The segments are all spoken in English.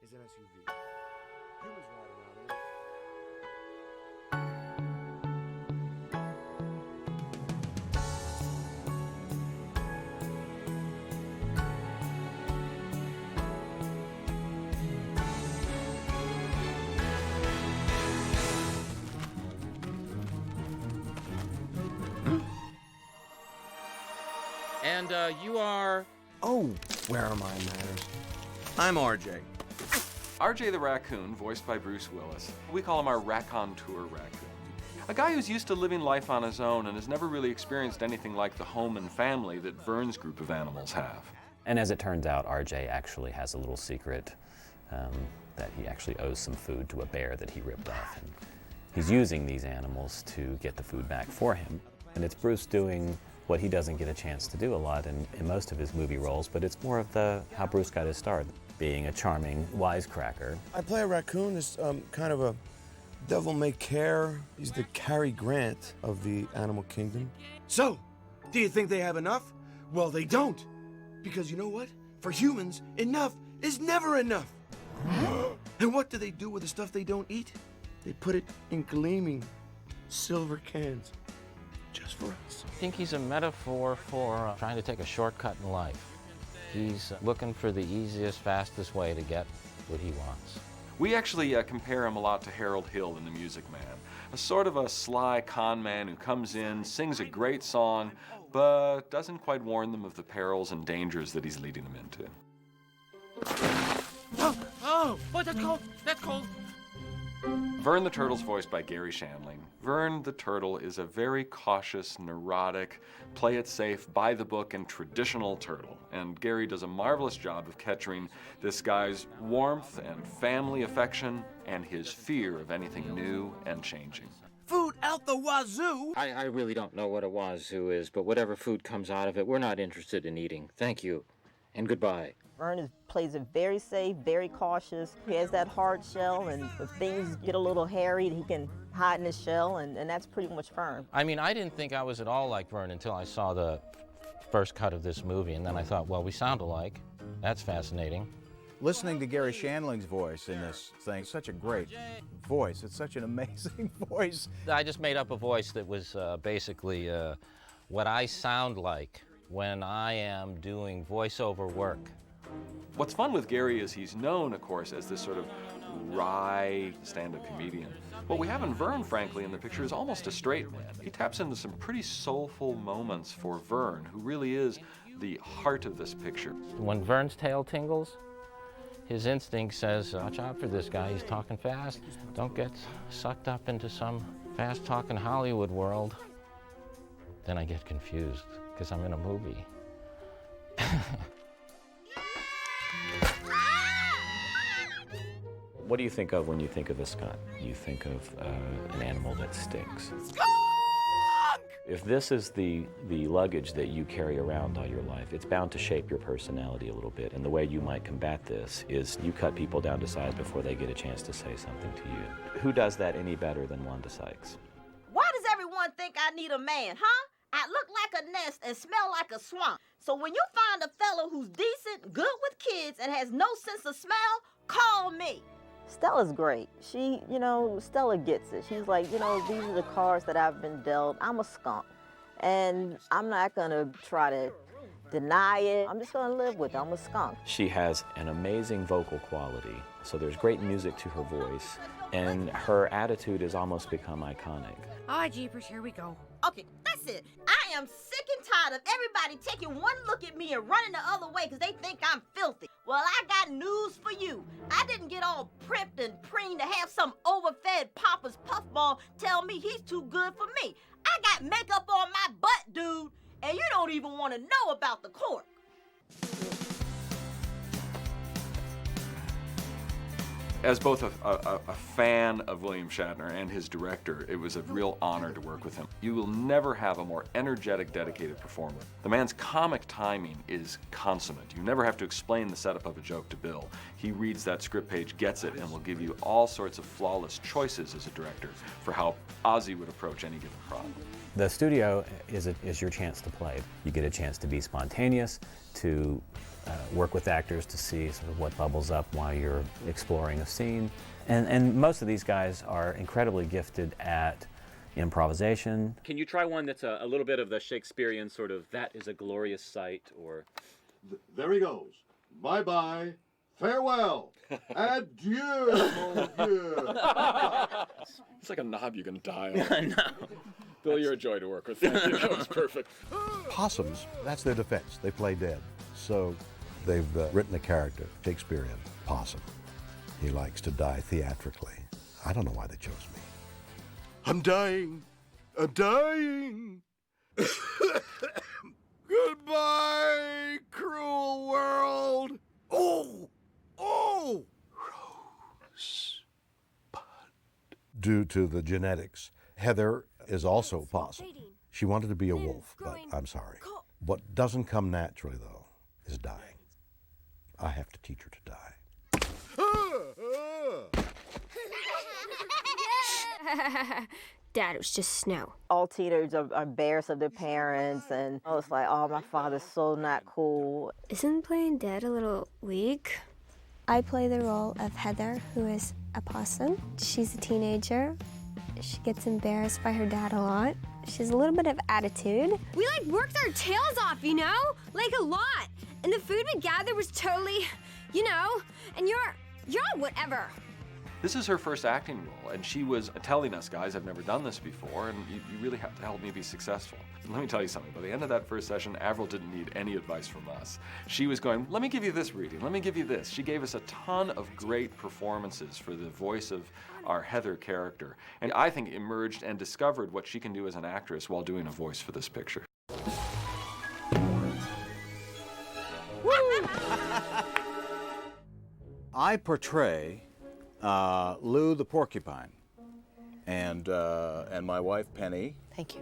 is an SUV. Humans ride around in it. And you are... Oh, where are my manners? I'm RJ. RJ the Raccoon, voiced by Bruce Willis. We call him our raconteur raccoon. A guy who's used to living life on his own and has never really experienced anything like the home and family that Vern's group of animals have. And as it turns out, RJ actually has a little secret that he actually owes some food to a bear that he ripped off. And he's using these animals to get the food back for him. And it's Bruce doing what he doesn't get a chance to do a lot in most of his movie roles, but it's more of how Bruce got his start, being a charming wisecracker. I play a raccoon, this kind of a devil-may-care. He's the Cary Grant of the animal kingdom. So, do you think they have enough? Well, they don't. Because you know what? For humans, enough is never enough. And what do they do with the stuff they don't eat? They put it in gleaming silver cans. Just for us. I think he's a metaphor for trying to take a shortcut in life. He's looking for the easiest, fastest way to get what he wants. We actually compare him a lot to Harold Hill in The Music Man. A sort of a sly con man who comes in, sings a great song, but doesn't quite warn them of the perils and dangers that he's leading them into. Oh, that's cold, that's cold. Vern the Turtle's voiced by Gary Shandling. Vern the Turtle is a very cautious, neurotic, play it safe, by the book, and traditional turtle. And Gary does a marvelous job of capturing this guy's warmth and family affection and his fear of anything new and changing. Food out the wazoo! I really don't know what a wazoo is, but whatever food comes out of it, we're not interested in eating. Thank you, and goodbye. Vern plays it very safe, very cautious. He has that hard shell, and if things get a little hairy, he can hide in his shell, and that's pretty much Vern. I mean, I didn't think I was at all like Vern until I saw the first cut of this movie, and then I thought, well, we sound alike. That's fascinating. Listening to Gary Shandling's voice in this thing, such a great voice. It's such an amazing voice. I just made up a voice that was basically what I sound like when I am doing voiceover work. What's fun with Gary is he's known, of course, as this sort of wry stand-up comedian. What we have in Vern, frankly, in the picture is almost a straight man. He taps into some pretty soulful moments for Vern, who really is the heart of this picture. When Vern's tail tingles, his instinct says, watch out for this guy, he's talking fast. Don't get sucked up into some fast-talking Hollywood world. Then I get confused, because I'm in a movie. What do you think of when you think of a skunk? You think of an animal that stinks. Skunk! If this is the luggage that you carry around all your life, it's bound to shape your personality a little bit. And the way you might combat this is you cut people down to size before they get a chance to say something to you. Who does that any better than Wanda Sykes? Why does everyone think I need a man, huh? I look like a nest and smell like a swamp. So when you find a fellow who's decent, good with kids, and has no sense of smell, call me. Stella's great. She, Stella gets it. She's like, these are the cards that I've been dealt. I'm a skunk. And I'm not going to try to deny it. I'm just going to live with it. I'm a skunk. She has an amazing vocal quality, so there's great music to her voice, and her attitude has almost become iconic. All right, Jeepers, here we go. Okay, that's it. I am sick and tired of everybody taking one look at me and running the other way because they think I'm filthy. Well, I got news for you. I didn't get all prepped and preened to have some overfed Papa's puffball tell me he's too good for me. I got makeup on my butt, dude, and you don't even want to know about the cork. As both a fan of William Shatner and his director, it was a real honor to work with him. You will never have a more energetic, dedicated performer. The man's comic timing is consummate. You never have to explain the setup of a joke to Bill. He reads that script page, gets it, and will give you all sorts of flawless choices as a director for how Ozzy would approach any given problem. The studio is your chance to play. You get a chance to be spontaneous, to work with actors to see sort of what bubbles up while you're exploring a scene. And most of these guys are incredibly gifted at improvisation. Can you try one that's a little bit of the Shakespearean sort of, that is a glorious sight, or... There he goes. Bye-bye. Farewell. Adieu, mon Dieu. It's like a knob you can dial. No. Bill, you're a joy to work with. Thank you. That was perfect. Possums, that's their defense. They play dead. So they've written a character, Shakespearean, Possum. He likes to die theatrically. I don't know why they chose me. I'm dying. I'm dying. Goodbye, cruel world. Oh, oh. Rosebud. Due to the genetics, Heather is also a possum. She wanted to be a wolf, but I'm sorry. What doesn't come naturally, though, is dying. I have to teach her to die. Dad, it was just snow. All teenagers are embarrassed of their parents, and it's like, oh, my father's so not cool. Isn't playing dead a little weak? I play the role of Heather, who is a possum. She's a teenager. She gets embarrassed by her dad a lot. She has a little bit of attitude. We worked our tails off, you know? A lot. And the food we gathered was totally, and you're all whatever. This is her first acting role, and she was telling us, guys, I've never done this before, and you really have to help me be successful. And let me tell you something, by the end of that first session, Avril didn't need any advice from us. She was going, let me give you this reading, let me give you this. She gave us a ton of great performances for the voice of our Heather character, and I think emerged and discovered what she can do as an actress while doing a voice for this picture. I portray Lou the porcupine, and my wife Penny. Thank you.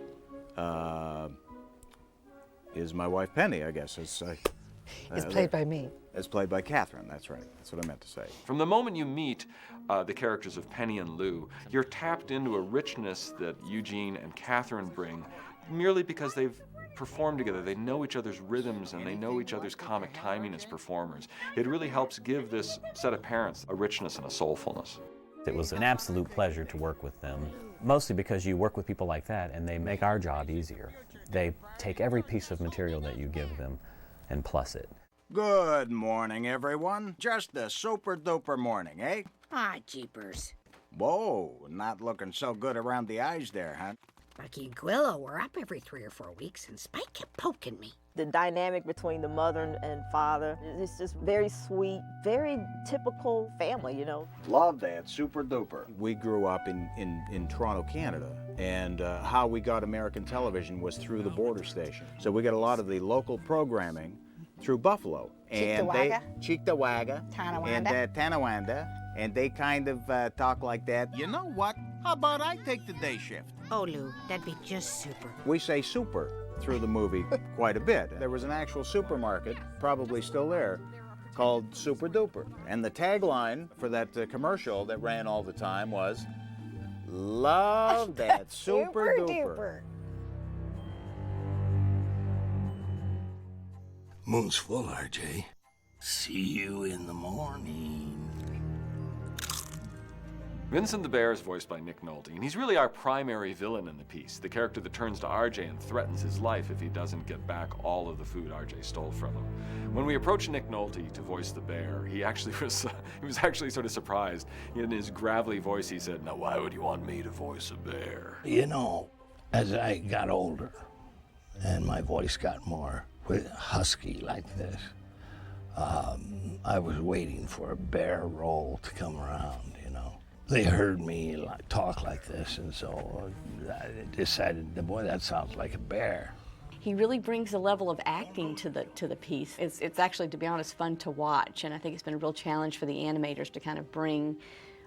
Is my wife Penny, I guess. It's played by me. It's played by Catherine, that's right. That's what I meant to say. From the moment you meet the characters of Penny and Lou, you're tapped into a richness that Eugene and Catherine bring merely because they've performed together. They know each other's rhythms and they know each other's comic timing as performers. It really helps give this set of parents a richness and a soulfulness. It was an absolute pleasure to work with them, mostly because you work with people like that and they make our job easier. They take every piece of material that you give them and plus it. Good morning, everyone. Just a super-duper morning, eh? Ah, jeepers. Whoa, not looking so good around the eyes there, huh? Bucky and Quillo were up every 3 or 4 weeks, and Spike kept poking me. The dynamic between the mother and father is just very sweet, very typical family, Love that, super duper. We grew up in Toronto, Canada, and how we got American television was through the border station. So we got a lot of the local programming through Buffalo. Cheektowaga, and Tonawanda, and they kind of talk like that. You know what? How about I take the day shift? Oh, Lou, that'd be just super. We say super through the movie quite a bit. There was an actual supermarket, probably still there, called Super Duper. And the tagline for that commercial that ran all the time was, love that super duper. Moon's full, RJ. See you in the morning. Vincent the Bear is voiced by Nick Nolte, and he's really our primary villain in the piece, the character that turns to RJ and threatens his life if he doesn't get back all of the food RJ stole from him. When we approached Nick Nolte to voice the bear, he was actually sort of surprised. In his gravelly voice, he said, "Now, why would you want me to voice a bear?" As I got older and my voice got more husky like this, I was waiting for a bear role to come around, They heard me talk like this, and so I decided, boy, that sounds like a bear. He really brings a level of acting to the piece. It's actually, to be honest, fun to watch, and I think it's been a real challenge for the animators to kind of bring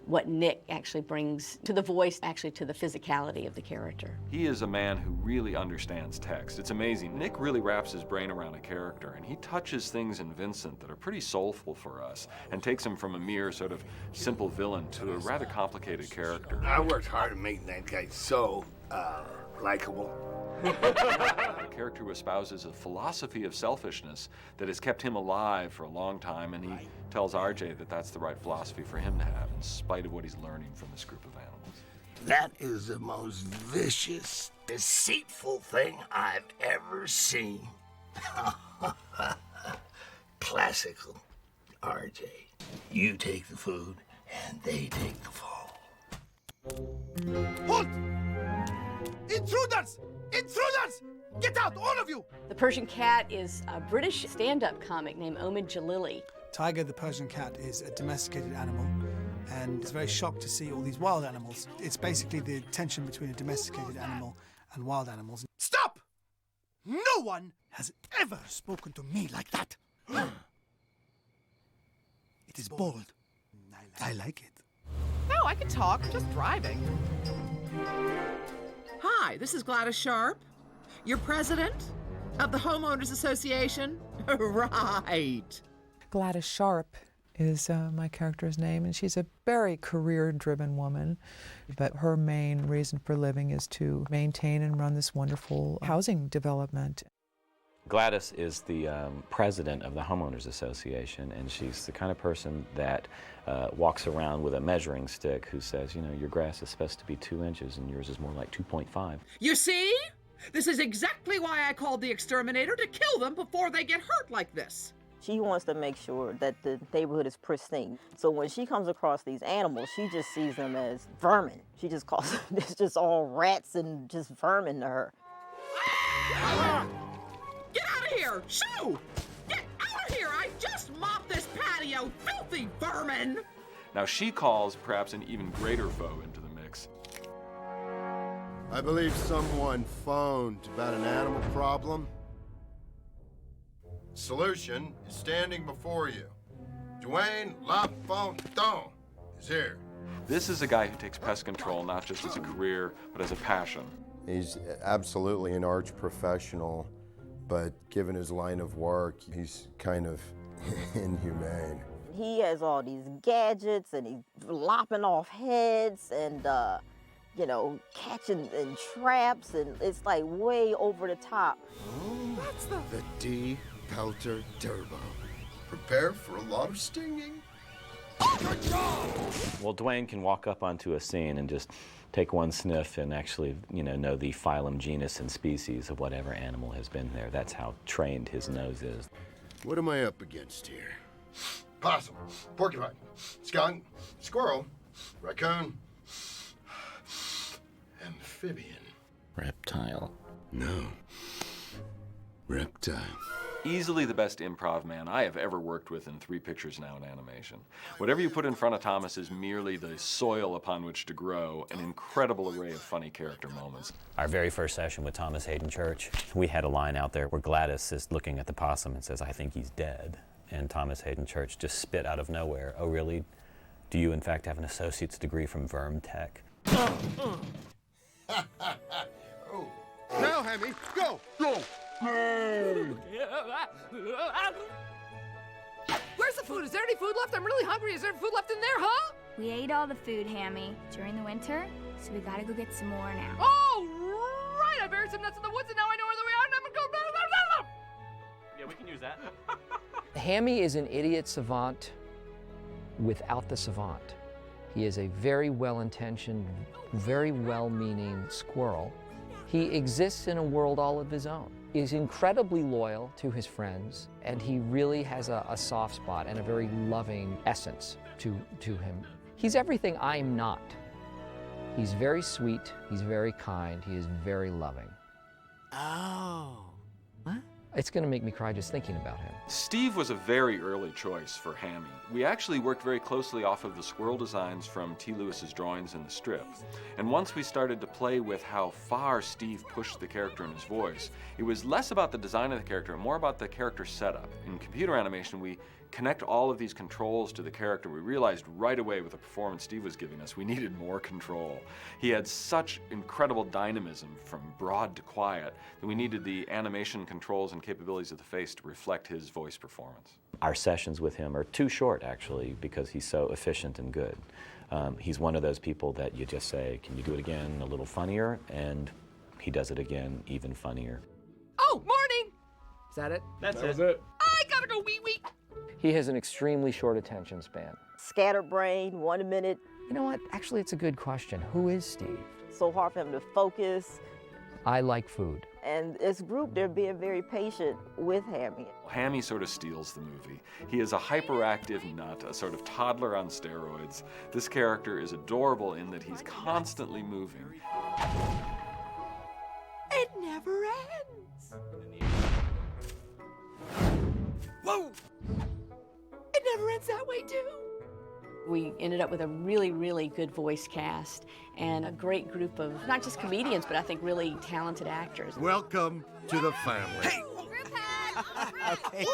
what Nick actually brings to the voice, actually to the physicality of the character. He is a man who really understands text. It's amazing. Nick really wraps his brain around a character, and he touches things in Vincent that are pretty soulful for us, and takes him from a mere sort of simple villain to a rather complicated character. I worked hard at making that guy so likable. A character who espouses a philosophy of selfishness that has kept him alive for a long time, and he tells RJ that that's the right philosophy for him to have, in spite of what he's learning from this group of animals. That is the most vicious, deceitful thing I've ever seen. Classical. RJ, you take the food, and they take the fall. Halt! Intruders! Intruders! Get out, all of you! The Persian cat is a British stand-up comic named Omid Jalili. Tiger, the Persian cat, is a domesticated animal and is very shocked to see all these wild animals. It's basically the tension between a domesticated animal and wild animals. Stop! No one has ever spoken to me like that. It is bold. I like it. No, I can talk. I'm just driving. Hi, this is Gladys Sharp. You're president of the Homeowners Association? Right. Gladys Sharp is my character's name, and she's a very career-driven woman. But her main reason for living is to maintain and run this wonderful housing development. Gladys is the president of the Homeowners Association, and she's the kind of person that walks around with a measuring stick who says, you know, your grass is supposed to be 2 inches and yours is more like 2.5. You see? This is exactly why I called the exterminator, to kill them before they get hurt like this. She wants to make sure that the neighborhood is pristine. So when she comes across these animals, she just sees them as vermin. She just calls them, it's just all rats and just vermin to her. Get out of here! Shoo! Get out of here! I just mopped this patio, filthy vermin! Now she calls perhaps an even greater foe into the mix. I believe someone phoned about an animal problem. Solution is standing before you. Dwayne LaFontaine is here. This is a guy who takes pest control not just as a career, but as a passion. He's absolutely an arch professional, but given his line of work, he's kind of inhumane. He has all these gadgets and he's lopping off heads and, you know, catching in traps, and it's like way over the top. What's the D Pelter Turbo. Prepare for a lot of stinging. Well, Dwayne can walk up onto a scene and just take one sniff and actually, you know the phylum, genus, and species of whatever animal has been there. That's how trained his nose is. What am I up against here? Possum, porcupine, skunk, squirrel, raccoon, amphibian. Reptile. No. Reptile. Easily the best improv man I have ever worked with in 3 pictures now in animation. Whatever you put in front of Thomas is merely the soil upon which to grow an incredible array of funny character moments. Our very first session with Thomas Hayden Church, we had a line out there where Gladys is looking at the possum and says, "I think he's dead." And Thomas Hayden Church just spit out of nowhere, "Oh, really? Do you in fact have an associate's degree from Verm Tech?" Now, Hammy, go! Go! Where's the food? Is there any food left? I'm really hungry. Is there food left in there, huh? We ate all the food, Hammy, during the winter, so we gotta go get some more now. Oh, right! I buried some nuts in the woods and now I know where they are and I'm gonna go. Yeah, we can use that. Hammy is an idiot savant without the savant. He is a very well-intentioned, very well-meaning squirrel. He exists in a world all of his own. He's incredibly loyal to his friends, and he really has a soft spot and a very loving essence to him. He's everything I'm not. He's very sweet, he's very kind, he is very loving. Oh. What? It's gonna make me cry just thinking about him. Steve was a very early choice for Hammy. We actually worked very closely off of the squirrel designs from T. Lewis's drawings in the strip. And once we started to play with how far Steve pushed the character in his voice, it was less about the design of the character and more about the character setup. In computer animation, we connect all of these controls to the character. We realized right away with the performance Steve was giving us, we needed more control. He had such incredible dynamism from broad to quiet that we needed the animation controls and capabilities of the face to reflect his voice performance. Our sessions with him are too short, actually, because he's so efficient and good. He's one of those people that you just say, "Can you do it again a little funnier?" And he does it again even funnier. Oh, morning! Is that it? That's it. I gotta go wee-wee. He has an extremely short attention span. Scatterbrained, 1 minute. You know what? Actually, it's a good question. Who is Steve? So hard for him to focus. I like food. And this group, they're being very patient with Hammy. Hammy sort of steals the movie. He is a hyperactive nut, a sort of toddler on steroids. This character is adorable in that he's constantly moving. It never ends. Whoa! It never ends that way, too. We ended up with a really, really good voice cast and a great group of not just comedians, but I think really talented actors. Welcome to the family. Hey! Okay.